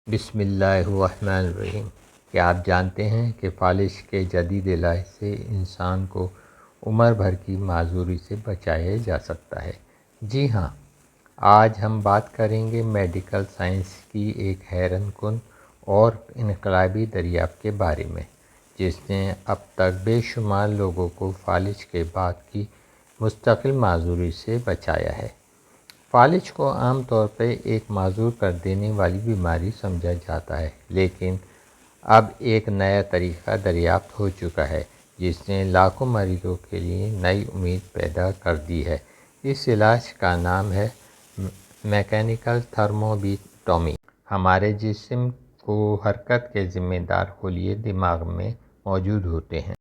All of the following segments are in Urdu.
بسم اللہ الرحمن الرحیم۔ کیا آپ جانتے ہیں کہ فالج کے جدید علاج سے انسان کو عمر بھر کی معذوری سے بچایا جا سکتا ہے؟ جی ہاں، آج ہم بات کریں گے میڈیکل سائنس کی ایک حیران کن اور انقلابی دریافت کے بارے میں، جس نے اب تک بے شمار لوگوں کو فالج کے بعد کی مستقل معذوری سے بچایا ہے۔ فالج کو عام طور پر ایک معذور کر دینے والی بیماری سمجھا جاتا ہے، لیکن اب ایک نیا طریقہ دریافت ہو چکا ہے جس نے لاکھوں مریضوں کے لیے نئی امید پیدا کر دی ہے۔ اس علاج کا نام ہے میکینیکل تھرموبیٹومی۔ ہمارے جسم کو حرکت کے ذمہ دار خلیے دماغ میں موجود ہوتے ہیں۔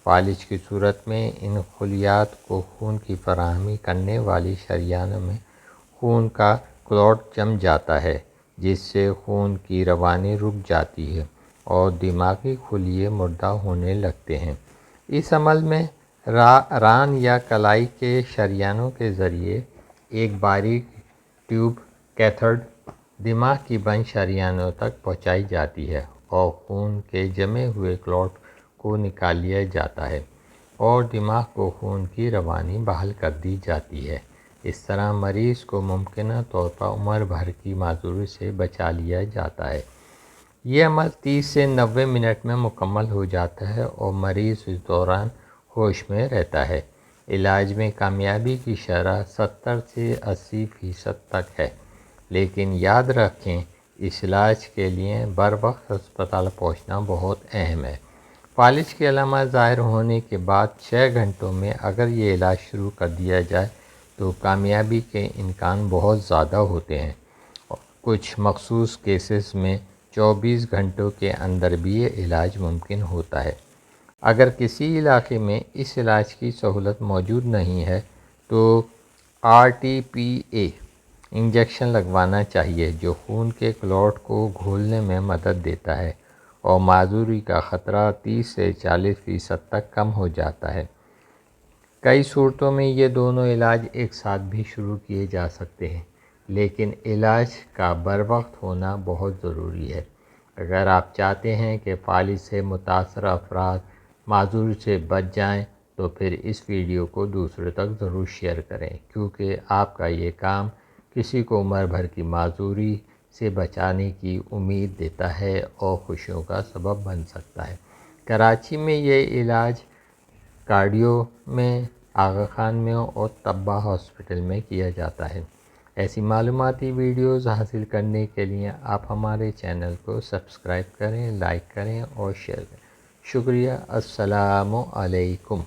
فالج کی صورت میں ان خلیات کو خون کی فراہمی کرنے والی شریانوں میں خون کا کلوٹ جم جاتا ہے، جس سے خون کی روانی رک جاتی ہے اور دماغی خلیے مردہ ہونے لگتے ہیں۔ اس عمل میں ران یا کلائی کے شریانوں کے ذریعے ایک باریک ٹیوب کیتھیڈر دماغ کی بند شریانوں تک پہنچائی جاتی ہے اور خون کے جمے ہوئے کلوٹ کو نکال لیا جاتا ہے اور دماغ کو خون کی روانی بحال کر دی جاتی ہے۔ اس طرح مریض کو ممکنہ طور پر عمر بھر کی معذوری سے بچا لیا جاتا ہے۔ یہ عمل 30 سے 90 منٹ میں مکمل ہو جاتا ہے اور مریض اس دوران ہوش میں رہتا ہے۔ علاج میں کامیابی کی شرح 70 سے 80% تک ہے، لیکن یاد رکھیں اس علاج کے لیے بروقت ہسپتال پہنچنا بہت اہم ہے۔ فالج کی علامات ظاہر ہونے کے بعد 6 گھنٹوں میں اگر یہ علاج شروع کر دیا جائے تو کامیابی کے امکان بہت زیادہ ہوتے ہیں۔ کچھ مخصوص کیسز میں 24 گھنٹوں کے اندر بھی یہ علاج ممکن ہوتا ہے۔ اگر کسی علاقے میں اس علاج کی سہولت موجود نہیں ہے تو RTPA انجیکشن لگوانا چاہیے، جو خون کے کلوٹ کو گھولنے میں مدد دیتا ہے اور معذوری کا خطرہ 30 سے 40% تک کم ہو جاتا ہے۔ کئی صورتوں میں یہ دونوں علاج ایک ساتھ بھی شروع کیے جا سکتے ہیں، لیکن علاج کا بروقت ہونا بہت ضروری ہے۔ اگر آپ چاہتے ہیں کہ فالج سے متاثرہ افراد معذوری سے بچ جائیں تو پھر اس ویڈیو کو دوسروں تک ضرور شیئر کریں، کیونکہ آپ کا یہ کام کسی کو عمر بھر کی معذوری سے بچانے کی امید دیتا ہے اور خوشیوں کا سبب بن سکتا ہے۔ کراچی میں یہ علاج کارڈیو میں، آغا خان میں اور طبہ ہاسپٹل میں کیا جاتا ہے۔ ایسی معلوماتی ویڈیوز حاصل کرنے کے لیے آپ ہمارے چینل کو سبسکرائب کریں، لائک کریں اور شیئر کریں۔ شکریہ۔ السلام علیکم۔